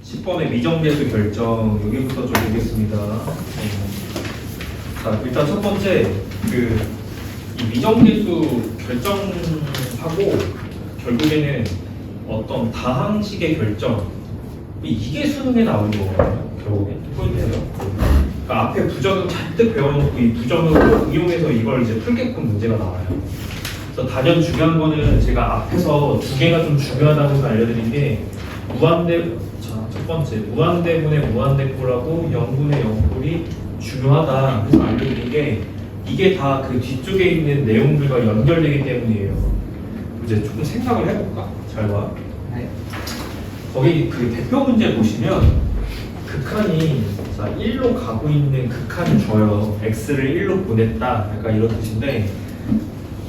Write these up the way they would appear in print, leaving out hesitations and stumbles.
10번의 미정계수 결정 여기부터 좀 보겠습니다. 자, 일단 첫 번째 이 미정계수 결정하고 결국에는 어떤 다항식의 결정 이게 수능에 나오는 거거든요. 결국엔 포인트예요. 그러니까 앞에 부정을 잔뜩 배워놓고 이 부정을 이용해서 이걸 이제 풀게끔 문제가 나와요. 그래서 단연 중요한 거는 제가 앞에서 두 개가 좀 중요하다고 해서 알려드린 게 첫 번째 무한대분의 무한대꼴하고 0분의 0꼴이 중요하다 해서 알려드린 게 이게 다 그 뒤쪽에 있는 내용들과 연결되기 때문이에요. 이제 조금 생각을 해볼까? 잘 봐. 네. 거기 그 대표 문제 보시면 극한이 자 1로 가고 있는 극한을 줘요. x를 1로 보냈다. 약간 이런 뜻인데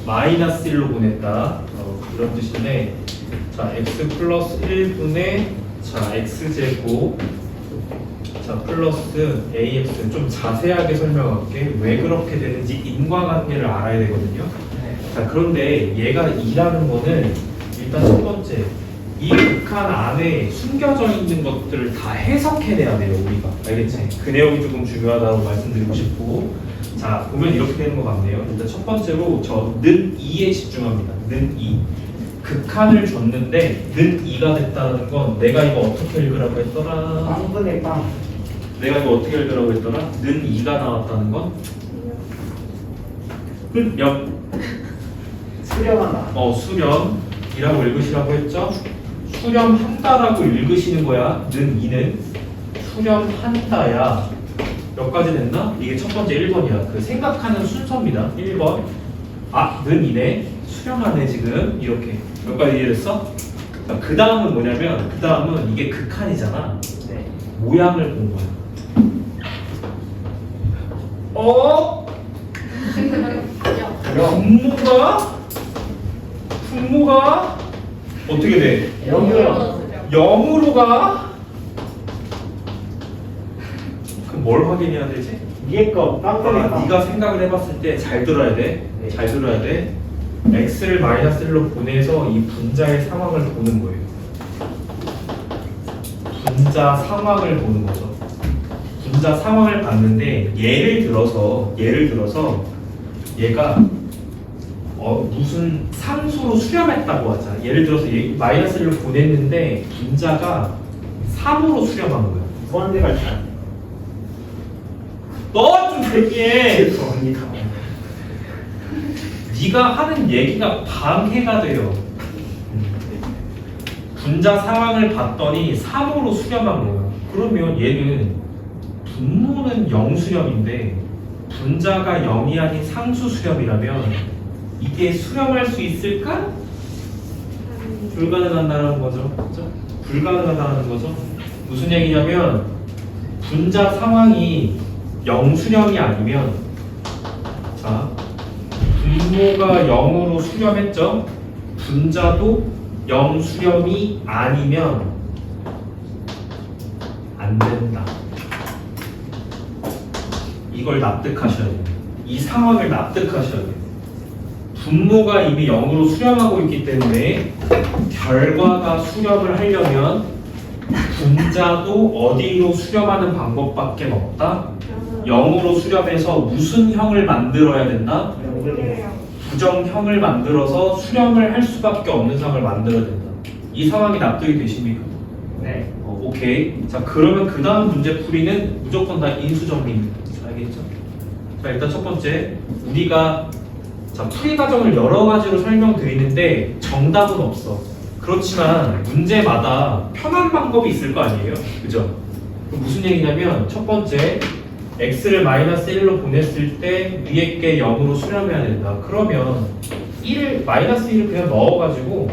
마이너스 1로 보냈다. 이런 뜻인데 자 x 플러스 1분의 자 x제곱 자 플러스 ax 좀 자세하게 설명할게. 왜 그렇게 되는지 인과관계를 알아야 되거든요. 자 그런데 얘가 2라는 거는 일단 첫 번째 이 극한 안에 숨겨져 있는 것들을 다 해석해내야 돼요 우리가. 알겠지? 그 내용이 조금 중요하다고 말씀드리고 싶고 자 보면 이렇게 되는 것 같네요. 일단 첫 번째로 저 는 2에 집중합니다. 는 2 극한을 줬는데 는 2가 됐다는 건 내가 이거 어떻게 읽으라고 했더라? 빵분의 빵. 내가 이거 어떻게 읽으라고 했더라? 는 2가 나왔다는 건? 영 수렴하다. 수렴이라고 읽으시라고 했죠? 수렴한다라고 읽으시는 거야. 는 2는 수렴한다야. 몇 가지 됐나? 이게 첫 번째 1번이야. 그 생각하는 순서입니다. 1번. 는 2네. 수렴하네 지금. 이렇게. 몇 가지 이해됐어? 자, 그 다음은 뭐냐면 그 다음은 이게 극한이잖아. 네. 모양을 본 거야. 분모가 어떻게 돼? 0이요. 0으로 가? 그럼 뭘 확인해야 되지? 위에 거 빵분의 빵. 네가 생각을 해봤을 때 잘 들어야 돼. 네. 잘 들어야 돼. x를 마이너스 1로 보내서 이 분자의 상황을 보는 거예요. 분자 상황을 보는 거죠. 분자 상황을 봤는데 예를 들어서 얘가 무슨 상수로 수렴했다고 하자. 예를 들어서 마이너스 1로 보냈는데 분자가 3으로 수렴한 거야. 무한대 갈차. 너 좀 대기해. 죄송합니다. 네가 하는 얘기가 방해가 돼요. 분자 상황을 봤더니 3으로 수렴한 거야. 그러면 얘는 분모는 0 수렴인데 분자가 0이 아닌 상수 수렴이라면 이게 수렴할 수 있을까? 불가능하다는 거죠. 그렇죠? 불가능하다는 거죠. 무슨 얘기냐면 분자 상황이 0 수렴이 아니면 자 분모가 0으로 수렴했죠. 분자도 0 수렴이 아니면 안 된다. 이걸 납득하셔야 돼요. 이 상황을 납득하셔야 돼요. 분모가 이미 0으로 수렴하고 있기 때문에 결과가 수렴을 하려면 분자도 어디로 수렴하는 방법밖에 없다. 0으로 수렴해서 무슨 형을 만들어야 된다? 부정형을 만들어서 수렴을 할 수밖에 없는 상황을 만들어야 된다. 이 상황이 납득이 되십니까? 네. 오케이. 자 그러면 그 다음 문제 풀이는 무조건 다 인수정리입니다. 알겠죠? 자 일단 첫 번째 우리가 자 풀이 과정을 여러 가지로 설명드리는데 정답은 없어. 그렇지만 문제마다 편한 방법이 있을 거 아니에요? 그죠? 그럼 무슨 얘기냐면 첫 번째 x를 마이너스 1로 보냈을 때 위에 게 0으로 수렴해야 된다. 그러면 마이너스 1을 그냥 넣어가지고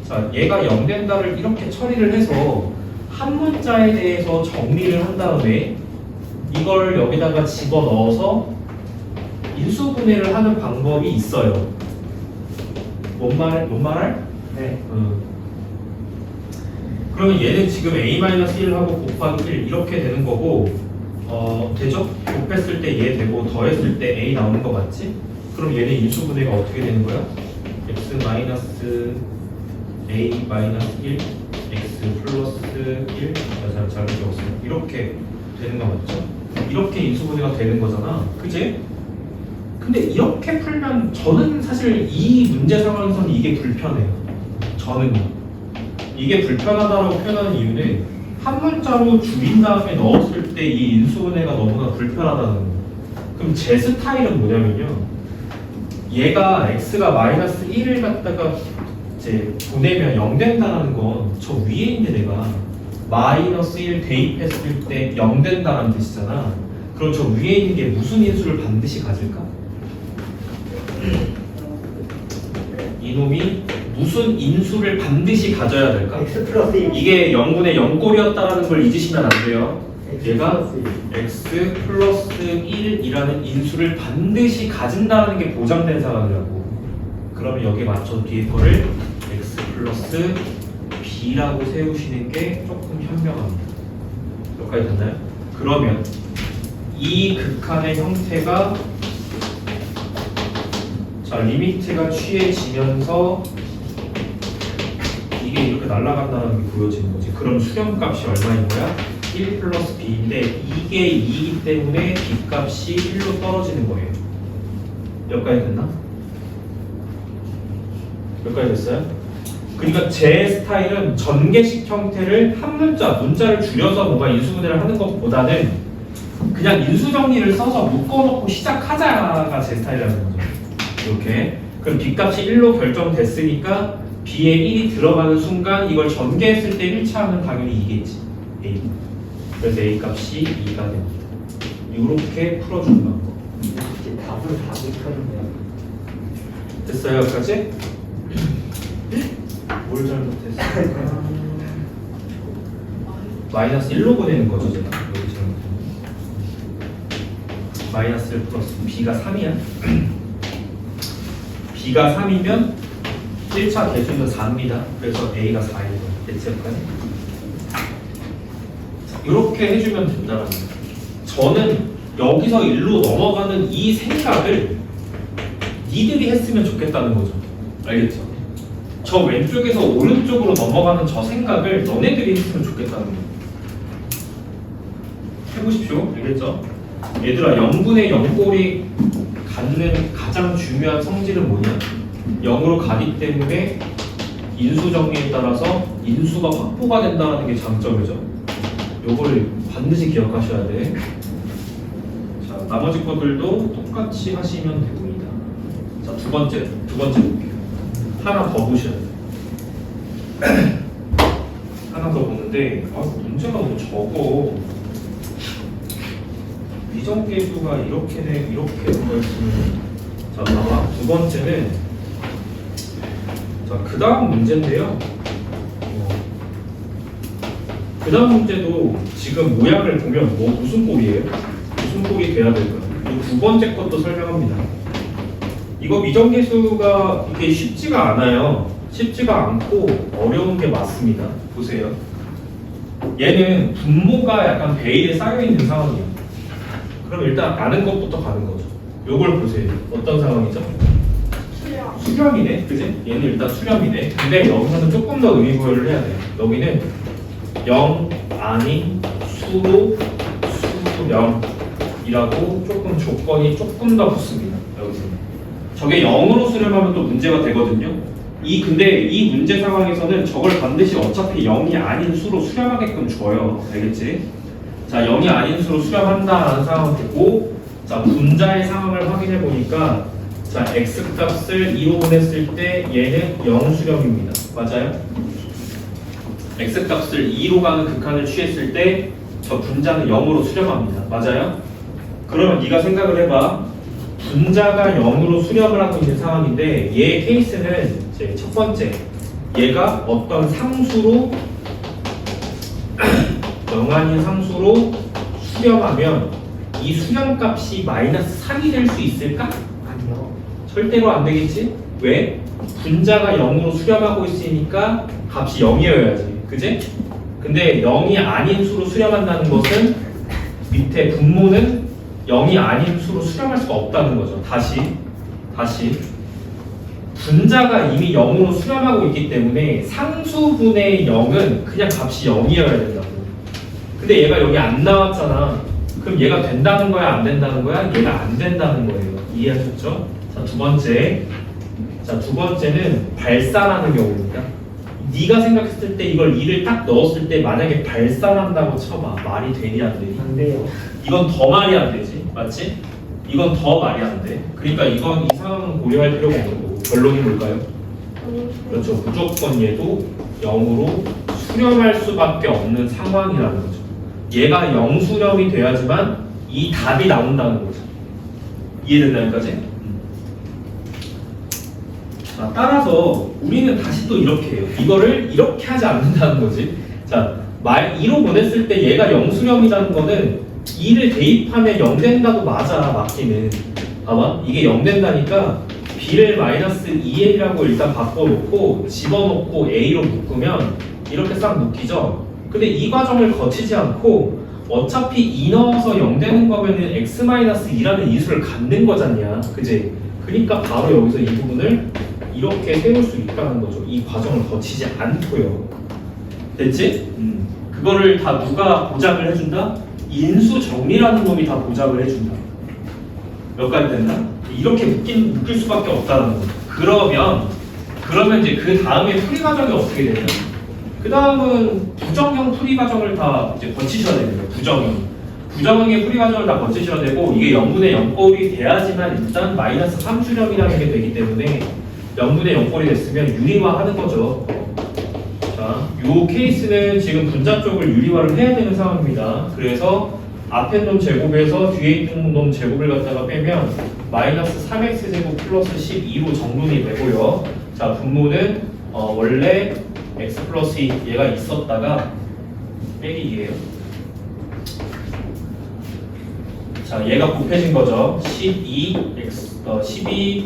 자 얘가 0 된다를 이렇게 처리를 해서 한 문자에 대해서 정리를 한 다음에 이걸 여기다가 집어넣어서 인수분해를 하는 방법이 있어요. 뭔 말할? 네. 그러면 얘는 지금 a-1하고 곱하기 1 이렇게 되는 거고 되죠? 곱했을 때 얘 되고 더했을 때 a 나오는 거 맞지? 그럼 얘는 인수분해가 어떻게 되는 거야? x-a-1 x 플러스 1 잘 적었어요. 이렇게 되는 거 맞죠? 이렇게 인수분해가 되는 거잖아. 그지? 근데 이렇게 풀면 저는 사실 이 문제 상황에서는 이게 불편해요. 저는 이게 불편하다고 표현하는 이유는 한 문자로 줄인 다음에 넣었을 때 이 인수분해가 너무나 불편하다는 거예요. 그럼 제 스타일은 뭐냐면요. 얘가 x가 마이너스 1을 갖다가 이제 보내면 0 된다는 건 저 위에 있는 애가 마이너스 1 대입했을 때 0 된다는 뜻이잖아. 그럼 저 위에 있는 게 무슨 인수를 반드시 가질까? 이놈이 무슨 인수를 반드시 가져야 될까? x 플러스 1. 이게 0분의 0꼴이었다는 걸 잊으시면 안 돼요. 얘가 x 플러스 1이라는 인수를 반드시 가진다는 게 보장된 상황이라고. 그러면 여기에 맞춰 뒤에 거를 x 플러스 b라고 세우시는 게 조금 현명합니다. 여기까지 됐나요? 그러면 이 극한의 형태가 자 리미트가 취해지면서 이게 이렇게 날아간다는 게 보여지는 거지. 그럼 수렴값이 얼마인 거야? 1 플러스 b인데 이게 2이기 때문에 b 값이 1로 떨어지는 거예요. 여기까지 됐나? 여기까지 됐어요? 그러니까 제 스타일은 전개식 형태를 한 문자를 줄여서 뭔가 인수분해를 하는 것보다는 그냥 인수정리를 써서 묶어놓고 시작하자가 제 스타일이라는 거죠. 이렇게. 그럼 b 값이 1로 결정됐으니까 b에 1이 들어가는 순간 이걸 전개했을 때 1차하면 당연히 2겠지. a. 그래서 a 값이 2가 됩니다. 이렇게 풀어주는 방법. 이제 답을 다 못하는데. 됐어요, 여기까지? 뭘 잘못했어? 마이너스 1로 보내는 거죠, 제가. 여기 잘못했네. 마이너스 1 플러스 b가 3이야. b가 3이면 1차 개수는 4입니다. 그래서 a가 4예요. 됐지, 여기까지? 이렇게 해주면 된다는 거예요. 저는 여기서 1로 넘어가는 이 생각을 니들이 했으면 좋겠다는 거죠. 알겠죠? 저 왼쪽에서 오른쪽으로 넘어가는 저 생각을 너네들이 했으면 좋겠다는 거예요. 해보십시오. 알겠죠? 얘들아 0분의 0꼴이 갖는 가장 중요한 성질은 뭐냐? 0으로 가기 때문에 인수 정리에 따라서 인수가 확보가 된다는 게 장점이죠. 요거를 반드시 기억하셔야 돼. 자, 나머지 것들도 똑같이 하시면 됩니다. 자, 두 번째 볼게요. 하나 더 보셔야 돼요. 하나 더 보는데 문제가 너무 적어. 미정계수가 이렇게 들어있으면 자, 봐봐. 두 번째는 자, 그 다음 문제인데요. 그 다음 문제도 지금 모양을 보면 무슨 꼴이에요? 무슨 꼴이 돼야 될까요? 이 두 번째 것도 설명합니다. 이거 미정계수가 이게 쉽지가 않아요. 쉽지가 않고 어려운 게 맞습니다. 보세요. 얘는 분모가 약간 베일에 쌓여있는 상황이에요. 그럼 일단 아는 것부터 가는 거죠. 요걸 보세요. 어떤 상황이죠? 수렴이네. 그지? 얘는 일단 수렴이네. 근데 여기서는 조금 더 의미 부여를 해야 돼요. 여기는 0 아닌 수로 수렴이라고 조금 조건이 조금 더 붙습니다. 여기서는. 저게 0으로 수렴하면 또 문제가 되거든요. 근데 이 문제 상황에서는 저걸 반드시 어차피 0이 아닌 수로 수렴하게끔 줘요. 알겠지? 자, 0이 아닌 수로 수렴한다라는 상황을 보고 자, 분자의 상황을 확인해 보니까 자, x 값을 2로 보냈을 때 얘는 0 수렴입니다. 맞아요? x 값을 2로 가는 극한을 취했을 때 저 분자는 0으로 수렴합니다. 맞아요? 그러면 네가 생각을 해봐. 분자가 0으로 수렴을 하고 있는 상황인데 얘 케이스는 이제 첫 번째 얘가 어떤 상수로 0 아닌 상수로 수렴하면 이 수렴값이 마이너스 3이 될 수 있을까? 아니요. 절대로 안 되겠지? 왜? 분자가 0으로 수렴하고 있으니까 값이 0이어야지. 그지? 근데 0이 아닌 수로 수렴한다는 것은 밑에 분모는 0이 아닌 수로 수렴할 수가 없다는 거죠. 다시 분자가 이미 0으로 수렴하고 있기 때문에 상수분의 0은 그냥 값이 0이어야 된다고. 근데 얘가 여기 안 나왔잖아. 그럼 얘가 된다는 거야, 안 된다는 거야? 얘가 안 된다는 거예요. 이해하셨죠? 자, 두 번째. 자, 두 번째는 발산하는 경우입니다. 네가 생각했을 때 이걸 2를 딱 넣었을 때 만약에 발산한다고 쳐봐. 말이 되니 안 되니? 안 돼요. 이건 더 말이 안 되지. 맞지? 이건 더 말이 안 돼. 그러니까 이건 이 상황은 고려할 필요가 없는 거고. 결론이 뭘까요? 그렇죠. 무조건 얘도 0으로 수렴할 수밖에 없는 상황이라는 거죠. 얘가 0 수렴이 돼야지만 이 답이 나온다는 거죠. 이해됐나요, 여기까지? 자, 따라서 우리는 다시 또 이렇게 해요. 이거를 이렇게 하지 않는다는 거지. 자, 2로 보냈을 때 얘가 0 수렴이라는 거는 2를 대입하면 0 된다고 맞아, 맞기는. 봐봐, 이게 0 된다니까 b를 마이너스 2a라고 일단 바꿔놓고 집어넣고 a로 묶으면 이렇게 싹 묶이죠. 근데 이 과정을 거치지 않고 어차피 2 넣어서 0 되는 거면은 x-2라는 인수를 갖는 거잖냐, 그지? 그러니까 바로 여기서 이 부분을 이렇게 세울 수 있다는 거죠. 이 과정을 거치지 않고요. 됐지? 그거를 다 누가 보장을 해준다? 인수 정리라는 놈이 다 보장을 해준다. 몇 가지 됐나? 이렇게 묶일 수밖에 없다는 거죠. 그러면 이제 그 다음에 풀이 과정이 어떻게 되냐? 그 다음은 부정형 풀이 과정을 다 이제 거치셔야 되는 거예요. 부정형의 풀이 과정을 다 거치셔야 되고, 이게 0분의 0꼴이 돼야지만 일단 마이너스 3수렴이라는 게 되기 때문에 0분의 0꼴이 됐으면 유리화하는 거죠. 자, 이 케이스는 지금 분자 쪽을 유리화를 해야 되는 상황입니다. 그래서 앞에 놈 제곱에서 뒤에 있는 놈 제곱을 갖다가 빼면 마이너스 3x제곱 플러스 12로 정돈이 되고요. 자, 분모는 원래 x 플러스 2 얘가 있었다가 빼기예요. 자, 얘가 곱해진 거죠. 12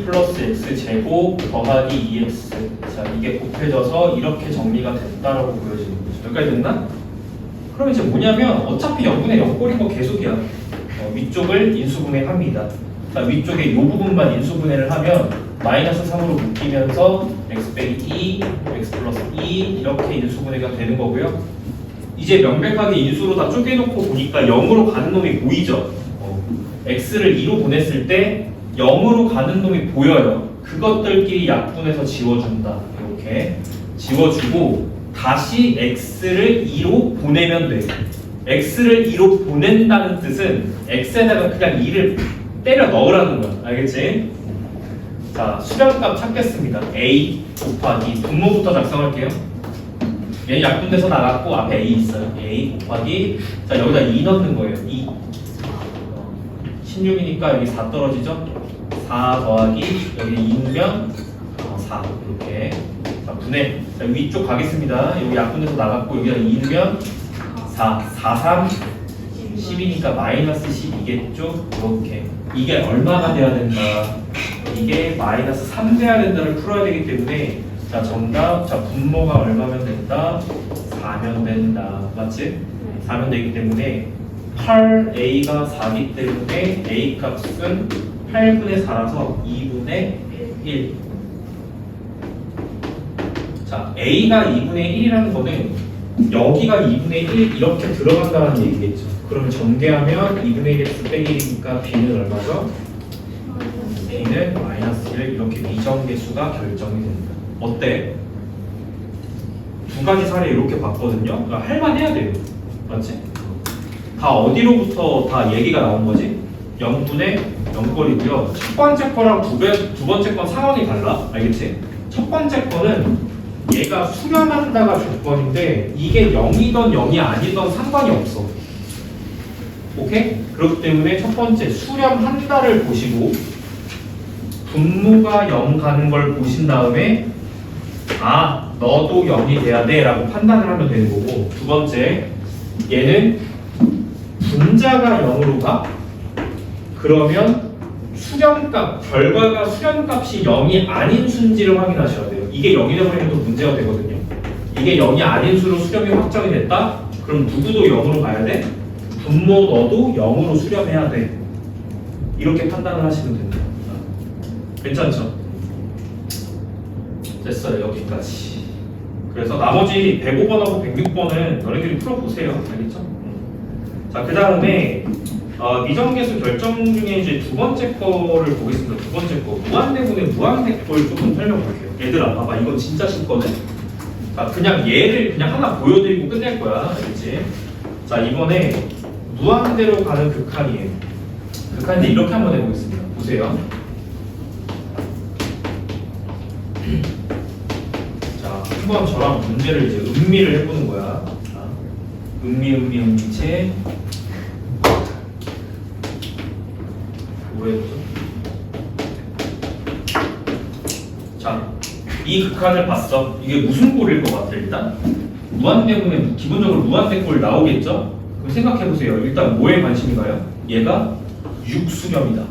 플러스 x 제곱 더하기 2x. 자, 이게 곱해져서 이렇게 정리가 됐다라고 보여지는 거죠. 여기까지 됐나? 그럼 이제 뭐냐면 어차피 0분의 0꼴인 거 계속이야. 위쪽을 인수분해합니다. 자, 위쪽에 이 부분만 인수분해를 하면 마이너스 3으로 묶이면서 x 빼기 2, x 플러스 2 이렇게 인수분해가 되는 거고요. 이제 명백하게 인수로 다 쪼개놓고 보니까 0으로 가는 놈이 보이죠? x를 2로 보냈을 때 0으로 가는 놈이 보여요. 그것들끼리 약분해서 지워준다. 이렇게 지워주고 다시 x를 2로 보내면 돼. x를 2로 보낸다는 뜻은 x에다가 그냥 2를 때려 넣으라는 거야. 알겠지? 자, 수렴값 찾겠습니다. a 곱하기 분모부터 작성할게요. 얘 약분돼서 나갔고 앞에 a 있어요. a 곱하기, 자, 여기다 2 넣는 거예요. 2 16이니까 여기 4 떨어지죠? 4 더하기 여기 2면 4 이렇게. 자, 분해. 자, 위쪽 가겠습니다. 여기 약분돼서 나갔고 여기다 2면 4 3 10이니까 마이너스 10이겠죠? 이렇게. 이게 얼마가 돼야 된다? 이게 마이너스 3 돼야 된다를 풀어야 되기 때문에, 자, 정답. 자, 분모가 얼마면 된다? 4면 된다. 맞지? 4면 되기 때문에 8a가 4기 때문에 a 값은 8분의 4라서 2분의 1. 자, a가 2분의 1이라는 거는 여기가 2분의 1 이렇게 들어간다는 얘기겠죠. 그러면 전개하면 2분의 1x 빼기 1이니까 b는 얼마죠? b는 마이너스 1 이렇게 미정계수가 결정이 됩니다. 어때? 두 가지 사례 이렇게 봤거든요. 그러니까 할만해야 돼요. 맞지? 다 어디로부터 다 얘기가 나온 거지? 0분의 0꼴이고요. 첫 번째 거랑 두 번째 건 상황이 달라. 알겠지? 첫 번째 거는 얘가 수렴한다가 조건인데 이게 0이던 0이 아니던 상관이 없어. 오케이? 그렇기 때문에 첫 번째 수렴한다를 보시고 분모가 0 가는 걸 보신 다음에 아, 너도 0이 돼야 돼 라고 판단을 하면 되는 거고, 두 번째 얘는 분자가 0으로 가? 그러면 수렴값, 결과가 수렴값이 0이 아닌 수인지를 확인하셔야 돼요. 이게 0이 되버리면 또 문제가 되거든요. 이게 0이 아닌 수로 수렴이 확정이 됐다? 그럼 누구도 0으로 가야 돼? 분모 너도 0으로 수렴해야 돼. 이렇게 판단을 하시면 됩니다. 괜찮죠? 됐어요. 여기까지. 그래서 나머지 105번하고 106번은 너네들이 풀어보세요. 알겠죠? 자, 그 다음에 미정계수 결정 중에 이제 두 번째 거를 보겠습니다. 두 번째 거. 무한대분의 무한대꼴 조금 설명볼게요. 얘들아, 봐봐. 이건 진짜 쉽거든? 자, 그냥 얘를 그냥 하나 보여드리고 끝낼 거야. 알겠지? 자, 이번에 무한대로 가는 극한이에요. 극한인데 이렇게 한번 해보겠습니다. 보세요. 자, 한번 저랑 문제를 이제 음미를 해보는 거야. 자, 음미체. 뭐 해보죠? 자, 이 극한을 봤어. 이게 무슨 꼴일 것 같아, 일단? 무한대분의, 기본적으로 무한대꼴 나오겠죠? 그럼 생각해보세요. 일단 뭐에 관심이 가요? 얘가 육수렴이다.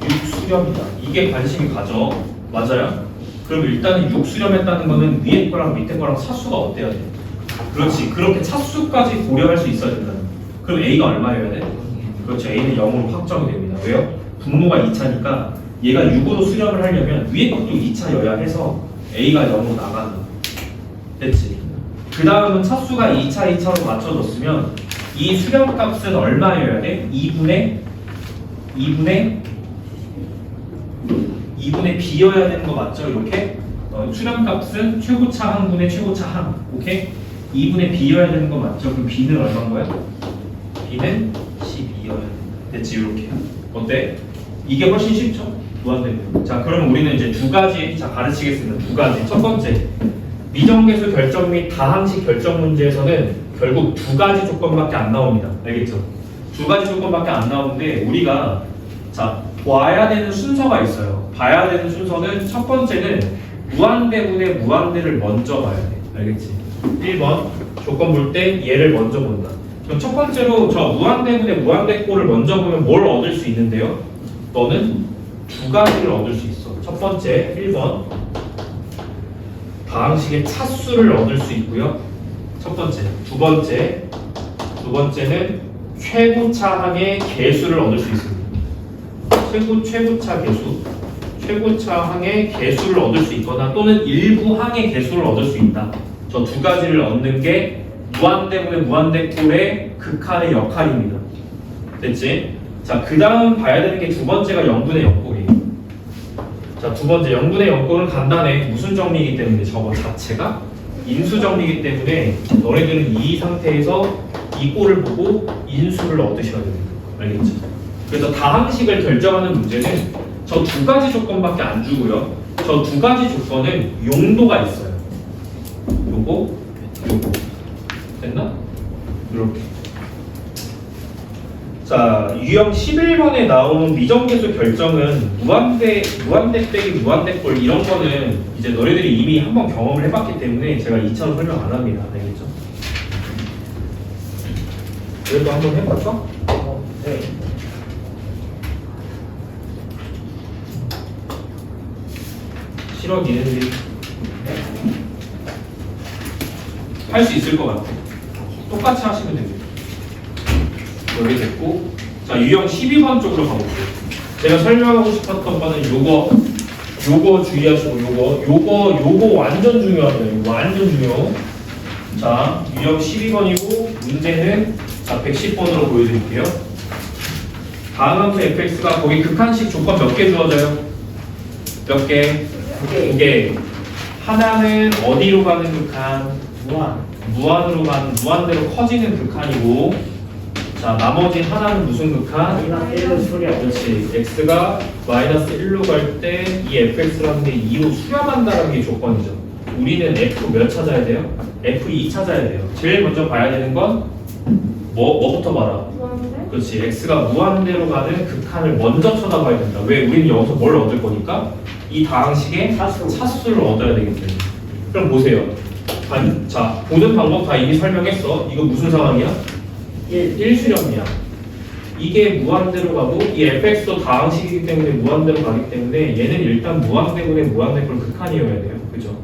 육수렴이다. 이게 관심이 가죠. 맞아요? 그럼 일단은 육수렴했다는 거는 위에 거랑 밑에 거랑 차수가 어때야 돼? 그렇지. 그렇게 차수까지 고려할 수 있어야 된다. 그럼 A가 얼마여야 돼? 그렇죠. A는 0으로 확정이 됩니다. 왜요? 분모가 2차니까 얘가 6으로 수렴을 하려면 위에 것도 2차여야 해서 A가 0으로 나가는 거. 됐지? 그 다음은 차수가 2차로 맞춰졌으면 이 수렴값은 얼마여야 돼? 2분의 B여야 되는 거 맞죠? 이렇게 수렴값은 최고차 항분의 최고차 항. 오케이? 2분의 B여야 되는 거 맞죠? 그럼 B는 얼마인 거야? B는 12여야 돼. 됐지? 이렇게. 어때? 이게 훨씬 쉽죠? 무한대분. 자, 그럼 우리는 이제 두 가지 가르치겠습니다. 두 가지. 첫 번째, 미정계수 결정 및 다항식 결정 문제에서는 결국 두 가지 조건밖에 안 나옵니다. 알겠죠? 두 가지 조건밖에 안 나오는데 우리가 자, 봐야 되는 순서가 있어요. 봐야 되는 순서는 첫 번째는 무한대분의 무한대를 먼저 봐야 돼. 알겠지? 1번 조건 볼 때 얘를 먼저 본다. 그럼 첫 번째로 저 무한대분의 무한대꼴을 먼저 보면 뭘 얻을 수 있는데요? 너는 두 가지를 얻을 수 있어. 첫 번째 1번 다항식의 차수를 얻을 수 있고요. 첫 번째. 두 번째는 최고차항의 개수를 얻을 수 있습니다. 최고차 개수, 최고차 항의 개수를 얻을 수 있거나 또는 일부 항의 개수를 얻을 수 있다. 저 두 가지를 얻는 게 무한대분의 무한대꼴의 극한의 역할입니다. 됐지? 자, 그 다음 봐야 되는 게 두 번째가 0분의 0꼴이에요. 자, 두 번째 0분의 0꼴은 간단해. 무슨 정리이기 때문에 저거 자체가 인수 정리이기 때문에 너네들은 이 상태에서 이 꼴을 보고 인수를 얻으셔야 됩니다. 알겠지? 그래서 다항식을 결정하는 문제는 저 두 가지 조건밖에 안 주고요. 저 두 가지 조건은 용도가 있어요. 요거 됐나? 이렇게. 자, 유형 11번에 나오는 미정계수 결정은 무한대 빼기 무한대꼴 이런 거는 이제 너희들이 이미 한번 경험을 해봤기 때문에 제가 2차로 설명 안 합니다. 알겠죠? 그래도 한번 해볼까? 네. 싫어 니네들이 할 수 있을 것 같아. 똑같이 하시면 됩니다. 여기 됐고, 자, 유형 12번 쪽으로 가볼게요. 제가 설명하고 싶었던 거는 요거 주의하시고 요거 완전 중요하네요. 요거 완전 중요. 자, 유형 12번이고 문제는 자 110번으로 보여드릴게요. 다음 함수 fx가 거기 극한식 조건 몇 개 주어져요? 몇 개? 두 개. 하나는 어디로 가는 극한? 무한으로 가는 무한대로 커지는 극한이고, 자 나머지 하나는 무슨 극한? 그렇지. x가 마이너스 1로 갈 때 이 fx라는 게 2로 수렴한다는 게 조건이죠. 우리는 f 몇 찾아야 돼요? f2 찾아야 돼요. 제일 먼저 봐야 되는 건 뭐부터 봐라? 그렇지. x가 무한대로 가는 극한을 먼저 쳐다봐야 된다. 왜? 우리는 여기서 뭘 얻을 거니까 이 다항식의 차수를 얻어야 되기 때문에. 그럼 보세요. 자, 보는 방법 다 이미 설명했어. 이거 무슨 상황이야? 1수렴이야. 이게 무한대로 가고 이 fx도 다항식이기 때문에 무한대로 가기 때문에 얘는 일단 무한대분의 무한대꼴 극한이어야 돼요. 그죠?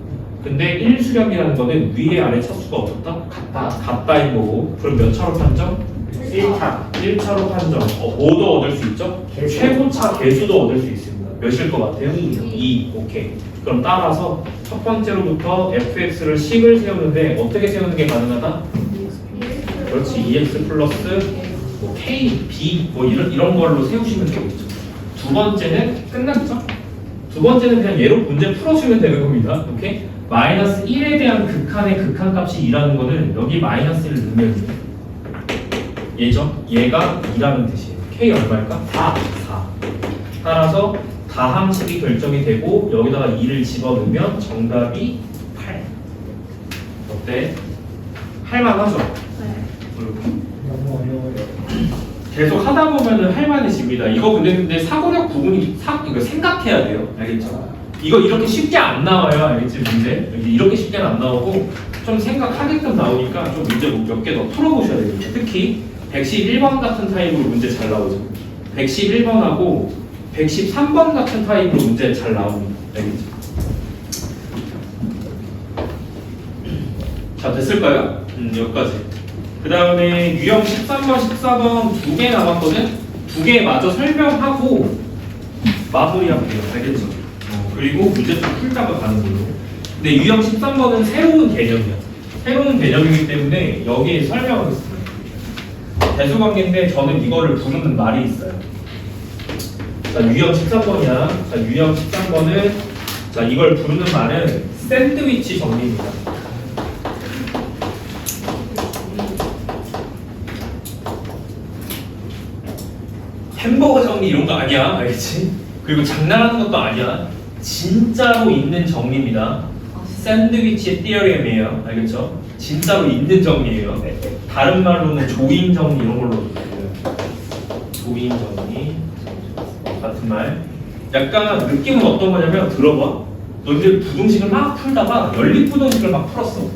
근데 1수렴이라는 거는 위에 아래 차수가 어떻다? 같다인 거고. 그럼 몇 차로 판정? 1차로 판정. 뭐도 얻을 수 있죠? 최고차 개수도 얻을 수 있습니다. 몇일 것 같아요? 이요. 2. 오케이. 그럼 따라서 첫 번째로부터 fx를 식을 세우는데 어떻게 세우는 게 가능하다? 그렇지. 2x 플러스 뭐 k, b 뭐 이런 걸로 세우시면 되겠죠. 두 번째는 끝났죠? 두 번째는 그냥 얘로 문제 풀어주면 되는 겁니다. 오케이? 마이너스 1에 대한 극한의 극한값이 2라는 거는 여기 마이너스 1을 넣으면 돼요. 얘죠? 얘가 2라는 뜻이에요. k 얼마일까? 4. 따라서 다함식이 결정이 되고 여기다가 2를 집어넣으면 정답이 8. 어때? 할만하죠? 너무 어려워요. 계속 하다 보면은 할만해집니다. 이거 근데 사고력 부분이 이거 생각해야 돼요. 알겠죠? 이거 이렇게 쉽게 안 나와요. 알겠지? 문제 이렇게 쉽게는 안 나오고 좀 생각하게끔 나오니까 좀 문제 몇 개 더 풀어보셔야 됩니다. 특히 111번 같은 타입으로 문제 잘 나오죠. 111번하고 113번 같은 타입으로 문제 잘 나옵니다. 알겠죠? 자, 됐을까요? 여기까지. 그 다음에 유형 13번, 14번 두 개 남았거든? 두 개 마저 설명하고 마무리하면 돼요. 알겠죠? 그리고 문제 좀 풀다가 가는 걸로. 근데 유형 13번은 새로운 개념이야. 새로운 개념이기 때문에 여기에 설명하겠습니다. 대수관계인데 저는 이거를 부르는 말이 있어요. 자, 유형 13번이야. 자, 유형 13번은 자, 이걸 부르는 말은 샌드위치 정리입니다. 햄버거 정리 이런 거 아니야. 알겠지? 그리고 장난하는 것도 아니야. 진짜로 있는 정리입니다. 샌드위치 티어리엠이에요. 알겠죠? 진짜로 있는 정리예요. 다른 말로는 조인 정리 이런 걸로 불러요. 조인 정리 같은 말. 약간 느낌은 어떤 거냐면 들어봐. 너희들 부등식을 막 풀다가 연립부등식을 막 풀었어.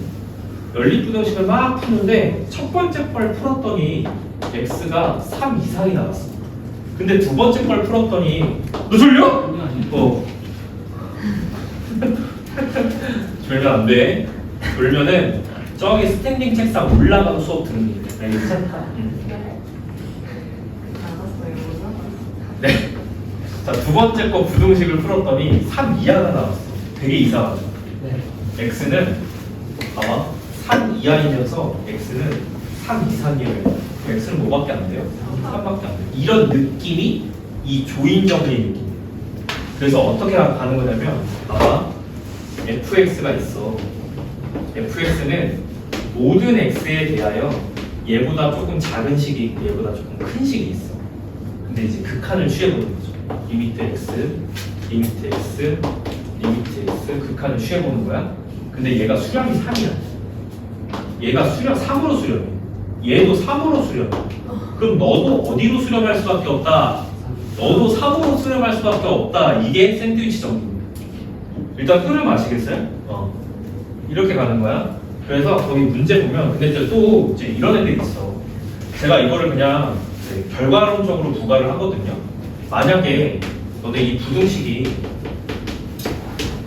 연립부등식을 막 푸는데 첫 번째 걸 풀었더니 x가 3 이상이 나왔어. 근데 두 번째 걸 풀었더니 너 졸려? 졸면 안 돼. 졸면은 저기 스탠딩 책상 올라가서 수업 듣는 게 알겠지? 네. 자, 두 번째 거 부등식을 풀었더니 3 이하가 나왔어. 되게 이상하죠? 네. x는 봐봐. 3 이하이면서 x는 3 이상이에요. x는 뭐밖에 안 돼요? 3밖에 안 돼요. 이런 느낌이 이 조인 정리의 느낌이에요. 그래서 어떻게 가는 거냐면 봐봐. fx가 있어. fx는 모든 x에 대하여 얘보다 조금 작은 식이 있고 얘보다 조금 큰 식이 있어. 근데 이제 극한을 취해보는 거죠. 리미트 x, 리미트 x, 리미트 x 극한을 취해보는 거야. 근데 얘가 수렴이 3이야. 얘가 수렴 3으로 수렴해. 얘도 3으로 수렴해. 그럼 너도 어디로 수렴할 수밖에 없다? 너도 3으로 수렴할 수밖에 없다. 이게 샌드위치 정리입니다. 일단 흐름 아시겠어요? 이렇게 가는 거야. 그래서 거기 문제 보면 근데 이제 또 이제 이런 애들이 있어. 제가 이거를 그냥 결과론적으로 부과를 하거든요. 만약에 너네 이 부등식이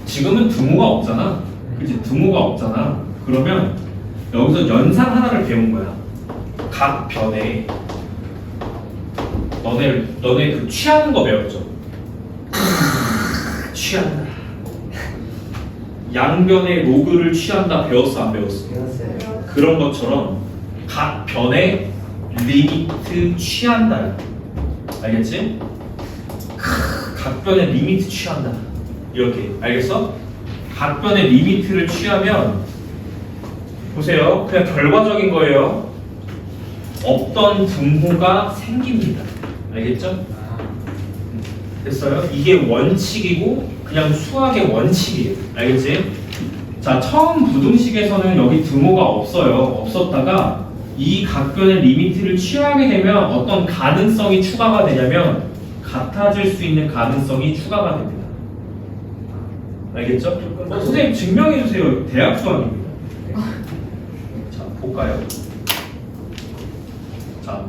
지금은 등호가 없잖아. 그치? 등호가 없잖아. 그러면 여기서 연산 하나를 배운 거야. 각 변에 너네 그 취하는 거 배웠죠? 취한다. 양변의 로그를 취한다 배웠어 안 배웠어? 배웠어요. 그런 것처럼 각 변의 리미트 취한다. 알겠지? 각 변의 리미트 취한다. 이렇게 알겠어? 각 변의 리미트를 취하면 보세요. 그냥 결과적인 거예요. 없던 등호가 생깁니다. 알겠죠? 됐어요? 이게 원칙이고 그냥 수학의 원칙이에요. 알겠지? 자, 처음 부등식에서는 여기 등호가 없어요. 없었다가 이 각변의 리미트를 취하게 되면 어떤 가능성이 추가가 되냐면 같아질 수 있는 가능성이 추가가 됩니다. 알겠죠? 선생님 증명해 주세요. 대학 수학입니다. 자, 볼까요? 자,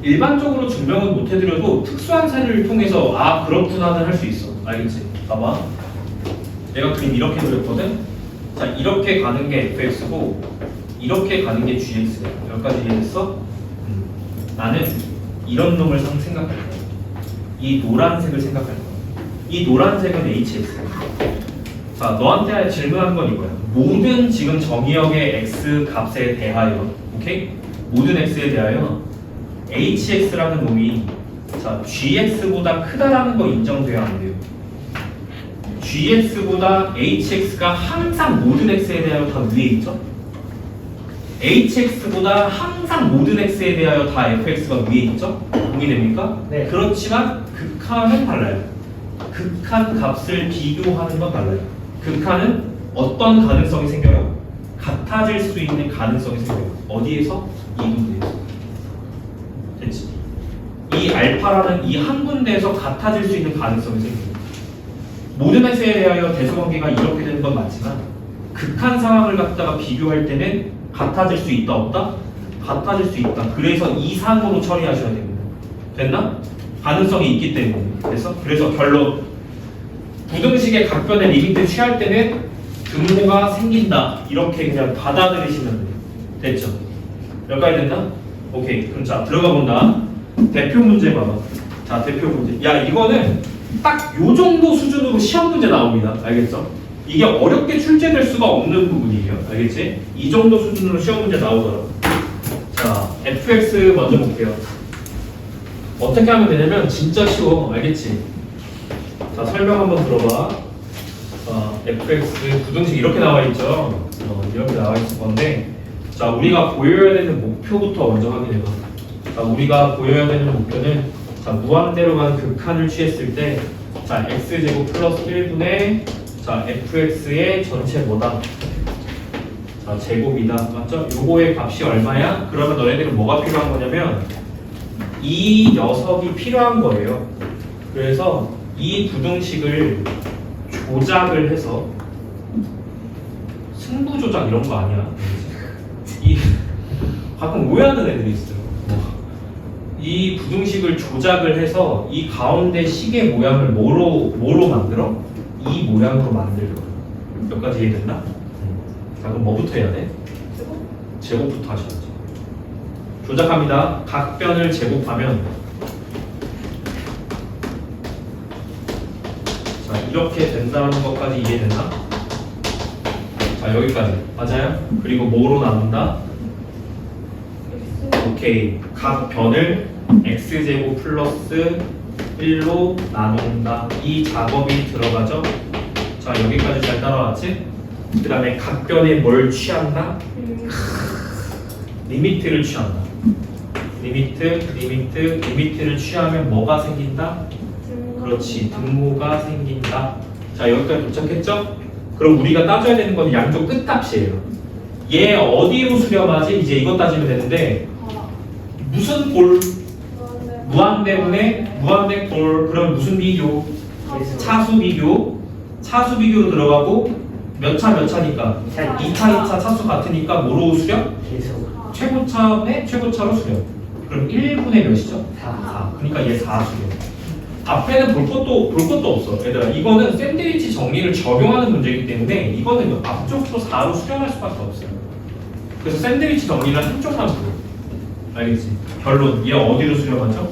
일반적으로 증명은 못 해드려도 특수한 사례를 통해서 아 그렇구나는 할 수 있어. 알겠지? 봐봐. 내가 그림 이렇게 그렸거든? 자, 이렇게 가는 게 fx고 이렇게 가는 게 gx야. 여기까지 이해됐어? 나는 이런 놈을 생각할 거야. 이 노란색을 생각할 거야. 이 노란색은 hx. 자, 너한테 질문하는 건 이거야. 모든 지금 정의역의 x 값에 대하여, 오케이? 모든 x에 대하여 hx라는 놈이 자 gx보다 크다라는 거 인정돼야 안 돼요. gx보다 hx가 항상 모든 x에 대하여 다 위에 있죠? hx보다 항상 모든 x에 대하여 다 fx가 위에 있죠? 동의됩니까? 네. 그렇지만 극한은 달라요. 극한 값을 비교하는 건 달라요. 극한은 어떤 가능성이 생겨요? 같아질 수 있는 가능성이 생겨요. 어디에서? 이 군데에서. 됐지? 이 알파라는 이 한 군데에서 같아질 수 있는 가능성이 생겨요. 모든 x에 대하여 대소관계가 이렇게 되는 건 맞지만 극한 상황을 갖다가 비교할 때는 같아질 수 있다 없다? 같아질 수 있다. 그래서 이상으로 처리하셔야 됩니다. 됐나? 가능성이 있기 때문에. 그래서 결론 부등식의 각변의 리미트 취할 때는 등호가 생긴다. 이렇게 그냥 받아들이시면 돼요. 됐죠? 여기까지 됐나? 오케이. 그럼 자 들어가 본다. 대표 문제 봐봐. 자 대표 문제. 야 이거는 딱 요 정도 수준으로 시험 문제 나옵니다. 알겠죠? 이게 어렵게 출제될 수가 없는 부분이에요. 알겠지? 이 정도 수준으로 시험 문제 나오더라고. 자 fx 먼저 볼게요. 어떻게 하면 되냐면 진짜 쉬워. 알겠지? 자 설명 한번 들어봐. fx 부등식 이렇게 나와 있죠. 이렇게 나와 있을 건데 자 우리가 보여야 되는 목표부터 먼저 확인해봐. 자 우리가 보여야 되는 목표는 자 무한대로 간 극한을 취했을 때 자 x제곱 플러스 1분의 자 fx의 전체 뭐다? 자 제곱이다. 맞죠? 요거의 값이 얼마야? 그러면 너네들은 뭐가 필요한 거냐면 이 녀석이 필요한 거예요. 그래서 이 부등식을 조작을 해서 승부 조작 이런 거 아니야. 이 가끔 오해하는 애들이 있어요. 이 부등식을 조작을 해서 이 가운데 식의 모양을 뭐로 만들어? 이 모양으로 만들고. 여기까지 이해됐나? 자 그럼 뭐부터 해야 돼? 제곱부터 하셔야죠. 조작합니다. 각변을 제곱하면 자 이렇게 된다는 것까지 이해됐나? 자 여기까지 맞아요? 그리고 뭐로 나눈다? 오케이. 각 변을 x제곱 플러스 1로 나눈다. 이 작업이 들어가죠? 자 여기까지 잘 따라왔지? 그 다음에 각 변에 뭘 취한다? 리미트를 취한다. 리미트를 취하면 뭐가 생긴다? 그렇지. 등호가 생긴다. 자 여기까지 도착했죠? 그럼 우리가 따져야 되는 건 양쪽 끝값이에요. 얘 어디로 수렴하지? 이제 이것 따지면 되는데 무슨 골? 무한대분의 무한대골. 그럼 무슨 비교? 차수 비교. 차수 비교로 들어가고 몇 차 몇 차니까 2차 2차 차수 같으니까 뭐로 수렴? 최고차에 최고차로 수렴. 그럼 1분의 몇이죠? 4. 그러니까 얘 4 수렴. 앞에는 볼 것도 없어. 얘들아 이거는 샌드위치 정리를 적용하는 문제이기 때문에 이거는 앞쪽으로 4로 수렴할 수밖에 없어요. 그래서 샌드위치 정리를 한쪽만 보여. 알겠지? 결론 얘 어디로 수렴하죠?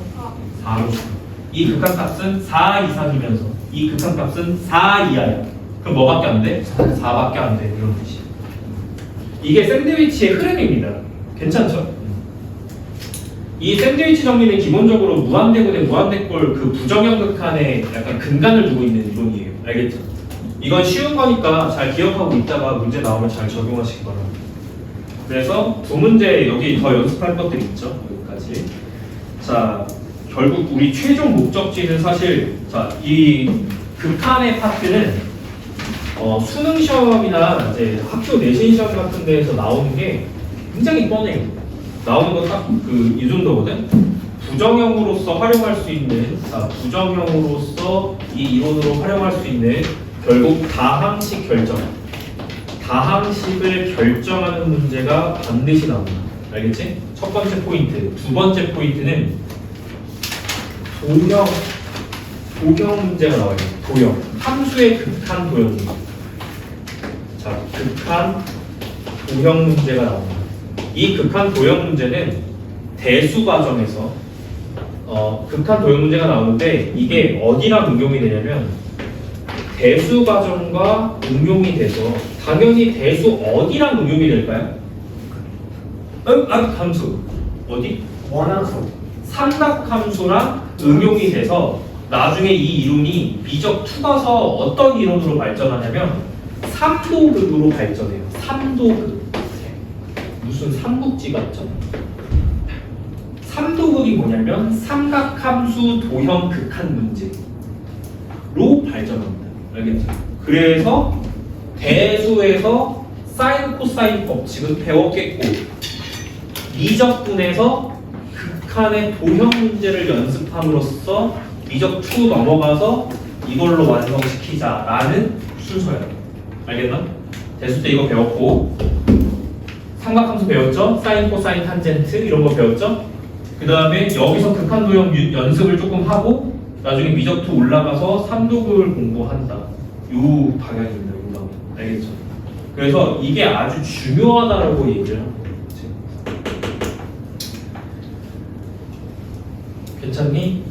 4로 수렴. 이 극한값은 4 이상이면서 이 극한값은 4 이하야. 그럼 뭐밖에 안 돼? 4밖에 안 돼. 이런 뜻이야. 이게 샌드위치의 흐름입니다. 괜찮죠? 이 샌드위치 정리는 기본적으로 무한대분의 무한대꼴 그 부정형 극한에 약간 근간을 두고 있는 이론이에요. 알겠죠? 이건 쉬운 거니까 잘 기억하고 있다가 문제 나오면 잘 적용하시기 바랍니다. 그래서 두 문제 여기 더 연습할 것들이 있죠. 여기까지. 자, 결국 우리 최종 목적지는 사실 이 극한의 파트는 수능 시험이나 이제 학교 내신 시험 같은 데에서 나오는 게 굉장히 뻔해요. 나오는 건 딱 이 정도거든. 부정형으로서 활용할 수 있는 부정형으로서 이 이론으로 활용할 수 있는 결국 다항식 결정. 다항식을 결정하는 문제가 반드시 나옵니다. 알겠지? 첫 번째 포인트. 두 번째 포인트는 도형 문제가 나와요. 도형. 함수의 극한 도형 문제. 자, 극한 도형 문제가 나옵니다. 이 극한 도형 문제는 대수 과정에서 극한 도형 문제가 나오는데 이게 어디랑 응용이 되냐면 대수 과정과 응용이 돼서 당연히 대수 어디랑 응용이 될까요? 함수 어디? 원함수. 삼각함수랑 응용이 돼서 나중에 이 이론이 미적 투가서 어떤 이론으로 발전하냐면 삼도극으로 발전해요. 삼도극. 무슨 삼국지 같죠? 삼도극이 뭐냐면 삼각함수 도형 극한 문제로 발전합니다. 알겠죠? 그래서 대수에서 사인 코사인 법칙은 배웠겠고 미적분에서 극한의 도형 문제를 연습함으로써 미적 2 넘어가서 이걸로 완성시키자라는 순서예요. 알겠나? 대수 때 이거 배웠고 삼각함수 배웠죠? 사인, 코사인, 탄젠트 이런 거 배웠죠? 그 다음에 여기서 극한 도형 연습을 조금 하고 나중에 미적 2 올라가서 삼도극을 공부한다. 요 방향입니다. 요 방향. 알겠죠? 그래서 이게 아주 중요하다라고 얘기를 하는 거예요. 괜찮니?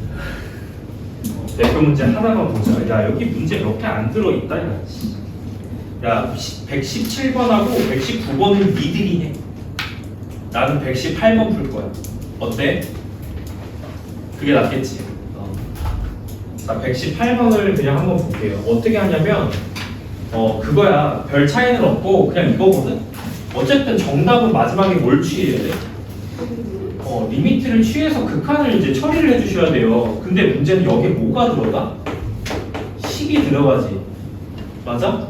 대표 문제 하나만 보자. 야 여기 문제 몇 개 안 들어있다. 야 117번하고 119번은 니들이 해. 나는 118번 풀 거야. 어때? 그게 낫겠지. 자 118번을 그냥 한번 볼게요. 어떻게 하냐면 그거야. 별 차이는 없고 그냥 이거거든. 어쨌든 정답은 마지막에 뭘 취해야 돼? 리미트를 취해서 극한을 이제 처리를 해주셔야 돼요. 근데 문제는 여기에 뭐가 들어가? 식이 들어가지. 맞아?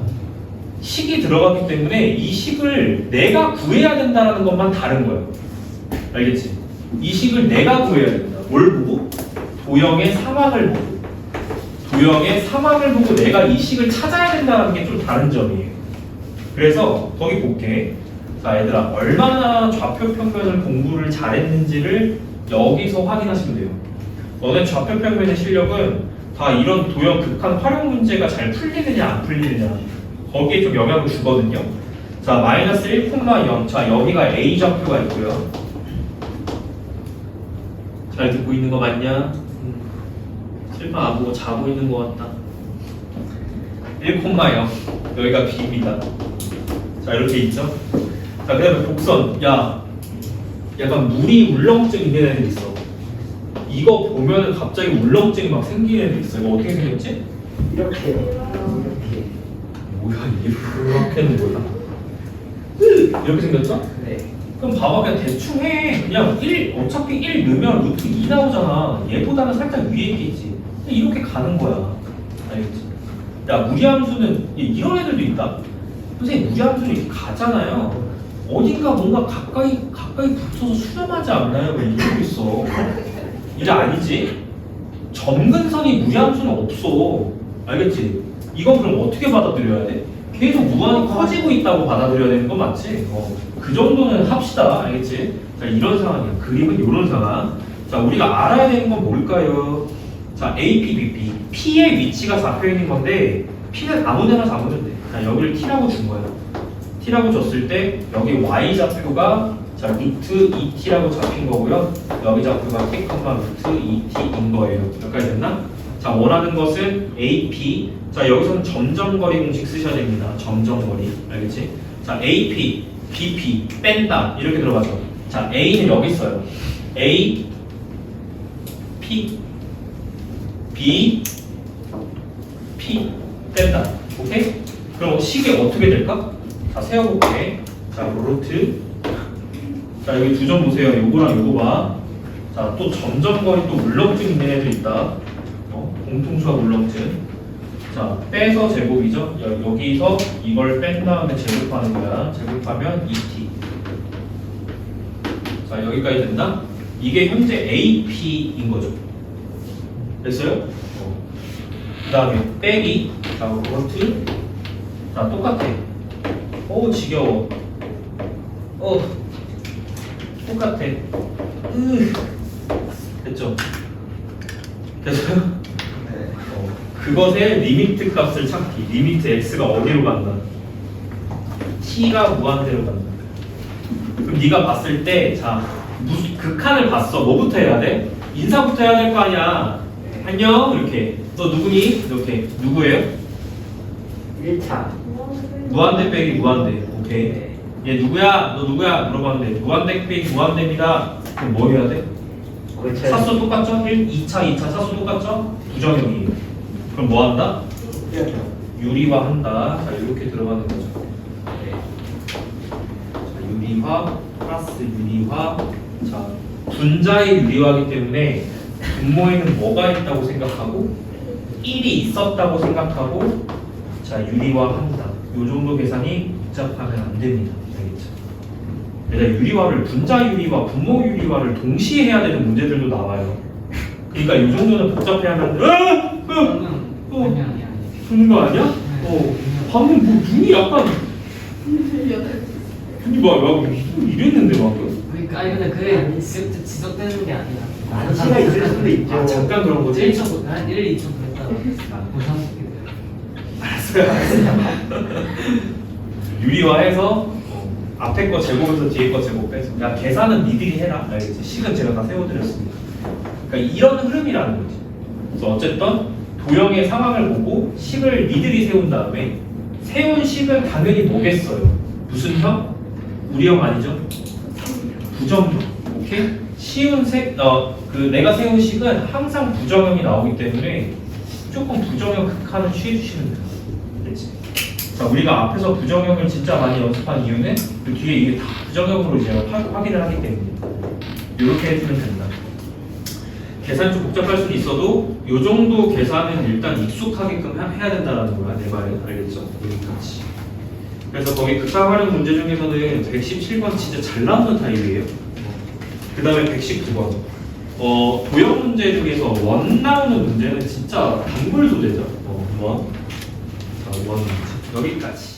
식이 들어가기 때문에 이 식을 내가 구해야 된다는 것만 다른 거예요. 알겠지? 이 식을 내가 구해야 된다. 뭘 보고? 도형의 상황을 보고. 도형의 상황을 보고 내가 이 식을 찾아야 된다는 게 좀 다른 점이에요. 그래서 거기 볼게. 자, 얘들아, 얼마나 좌표 평면을 공부를 잘했는지를 여기서 확인하시면 돼요. 너네 좌표 평면의 실력은 다 이런 도형 극한 활용 문제가 잘 풀리느냐 안 풀리느냐 거기에 좀 영향을 주거든요. 자, 마이너스 1,0. 자, 여기가 A 좌표가 있고요. 잘 듣고 있는 거 맞냐? 실파 안 보고 자고 있는 거 같다. 1,0. 여기가 B입니다. 자, 이렇게 있죠? 자, 그 다음에 곡선. 야, 약간 물이 울렁증 있는 애들 있어. 이거 보면은 갑자기 울렁증이 막 생기는 애들 있어. 이거 어떻게 생겼지? 이렇게. 뭐야, 이렇게는 뭐야? 이렇게 생겼죠? 네. 그럼 봐봐, 그냥 대충 해. 그냥 1, 어차피 1 넣으면 루트 2 나오잖아. 얘보다는 살짝 위에 있겠지. 이렇게 가는 거야. 알겠지? 야, 무리함수는 이런 애들도 있다. 선생님, 무리함수는 이렇게 가잖아요. 어딘가 뭔가 가까이 붙어서 수렴하지 않나요? 왜 이러고 있어? 이게 아니지. 점근선이 무리함수는 없어. 알겠지? 이건 그럼 어떻게 받아들여야 돼? 계속 무한히 커지고 있다고 받아들여야 되는 거 맞지? 그 정도는 합시다. 알겠지? 자, 이런 상황이야. 그림은 이런 상황. 자, 우리가 알아야 되는 건 뭘까요? 자, A, P, B, P. P의 위치가 잡혀 있는 건데 P는 아무데나 잡으면 돼. 자, 여기를 T라고 준 거야. T라고 줬을 때 여기 Y 좌표가 자, 루트 2T라고 잡힌 거고요. 여기 좌표가 K, 루트 2T인 거예요. 여기까지 됐나? 자, 원하는 것은 AP. 자, 여기서는 점점거리 공식 쓰셔야 됩니다. 점점거리. 알겠지? 자, AP, BP, 뺀다. 이렇게 들어가죠. 자, A는 여기 있어요. A, P, B, P, 뺀다. 오케이? 그럼 식이 어떻게 될까? 자, 세워볼게. 자, 루트. 자, 여기 두 점 보세요. 요거랑 요거 봐. 자, 또 점점거리 또 울렁증 있는 애들 있다. 공통수학 울렁증. 자, 빼서 제곱이죠. 여기서 이걸 뺀 다음에 제곱하는 거야. 제곱하면 2t. 자, 여기까지 됐나? 이게 현재 AP인 거죠. 됐어요? 그 다음에 빼기. 자, 루트. 자, 똑같아. 오, 지겨워. 똑같아. 됐죠? 됐어요? 그것의 리미트 값을 찾기. 리미트 x가 어디로 간다? t가 무한대로 간다. 그럼 네가 봤을 때, 자, 무슨 극한을 봤어. 뭐부터 해야 돼? 인사부터 해야 될 거 아니야. 안녕 이렇게. 너 누구니? 이렇게. 누구예요? 1차. 무한대 빼기 무한대. 오케이. 얘 누구야? 너 누구야? 물어봤는데 무한대 빼기 무한대입니다. 그럼 뭐 해야 돼? 사수 똑같죠? 2차, 2차 사수 똑같죠? 부정형이에요. 그럼 뭐 한다? 유리화 한다. 자, 이렇게 들어가는 거죠. 네. 자, 유리화 플러스 유리화. 자, 분자의 유리화이기 때문에 분모에는 뭐가 있다고 생각하고 1이 있었다고 생각하고 자, 유리화 한다. 요 정도 계산이 복잡하면 안 됩니다. 알겠죠? 내가 유리화를 분자 유리화, 분모 유리화를 동시에 해야 되는 문제들도 나와요. 그러니까 이 정도는 복잡해하면 듣는 거 아니야? 방금 뭐 눈이 약간 눈이 막 이랬는데 방금. 그러니까 아니 근데 그게 그때부터 지속되는 게 아니야. 안시가 있을 수도 있죠. 아, 잠깐 그런 거지. 1초, 한 1, 2초 그랬다가 보상시키게 알았어요. 유리화해서 앞에 거 제곱에서 뒤에 거 제곱 빼서 야 계산은 니들이 해라. 알겠지? 식은 제가 다 세워드렸습니다. 그러니까 이런 흐름이라는 거지. 그래서 어쨌든 도형의 상황을 보고 식을 니들이 세운 다음에 세운 식은 당연히 뭐겠어요? 무슨 형? 우리 형 아니죠? 부정형. 오케이? 쉬운 내가 세운 식은 항상 부정형이 나오기 때문에 조금 부정형 극한을 취해주시면 돼요. 됐지? 자, 우리가 앞에서 부정형을 진짜 많이 연습한 이유는 그 뒤에 이게 다 부정형으로 이제 확인을 하기 때문에 이렇게 해주면 된다. 계산이 좀 복잡할 수는 있어도 이 정도 계산은 일단 익숙하게끔 해야 된다는 거야. 내 말은 알겠죠? 여기까지. 그래서 거기 극한 활용 문제 중에서는 117번 진짜 잘 나오는 타입이에요. 그 다음에 119번. 도형 문제 중에서 원 나오는 문제는 진짜 단물 소재죠. 원. 자, 원 문제. 여기까지.